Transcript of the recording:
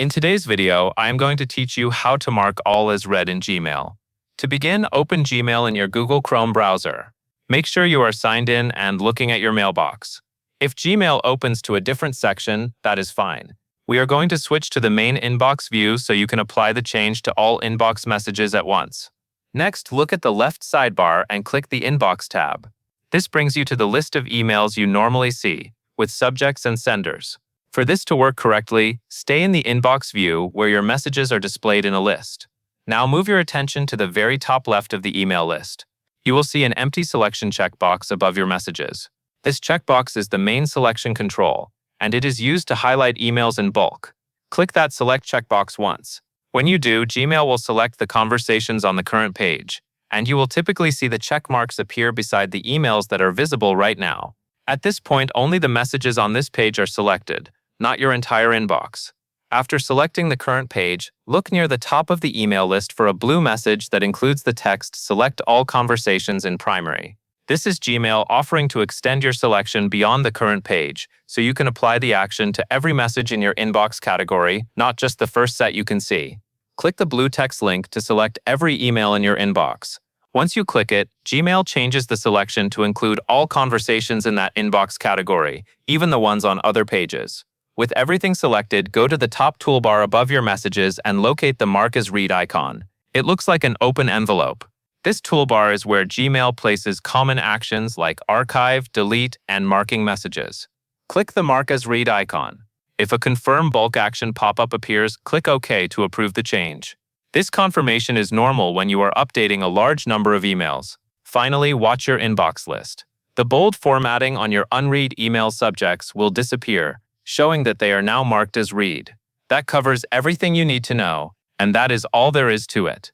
In today's video, I am going to teach you how to mark all as read in Gmail. To begin, open Gmail in your Google Chrome browser. Make sure you are signed in and looking at your mailbox. If Gmail opens to a different section, that is fine. We are going to switch to the main inbox view so you can apply the change to all inbox messages at once. Next, look at the left sidebar and click the Inbox tab. This brings you to the list of emails you normally see, with subjects and senders. For this to work correctly, stay in the inbox view where your messages are displayed in a list. Now move your attention to the very top left of the email list. You will see an empty selection checkbox above your messages. This checkbox is the main selection control, and it is used to highlight emails in bulk. Click that select checkbox once. When you do, Gmail will select the conversations on the current page, and you will typically see the check marks appear beside the emails that are visible right now. At this point, only the messages on this page are selected, not your entire inbox. After selecting the current page, look near the top of the email list for a blue message that includes the text "Select all conversations in primary." This is Gmail offering to extend your selection beyond the current page, so you can apply the action to every message in your inbox category, not just the first set you can see. Click the blue text link to select every email in your inbox. Once you click it, Gmail changes the selection to include all conversations in that inbox category, even the ones on other pages. With everything selected, go to the top toolbar above your messages and locate the Mark as Read icon. It looks like an open envelope. This toolbar is where Gmail places common actions like archive, delete, and marking messages. Click the Mark as Read icon. If a Confirm Bulk Action pop-up appears, click OK to approve the change. This confirmation is normal when you are updating a large number of emails. Finally, watch your inbox list. The bold formatting on your unread email subjects will disappear, showing that they are now marked as read. That covers everything you need to know, and that is all there is to it.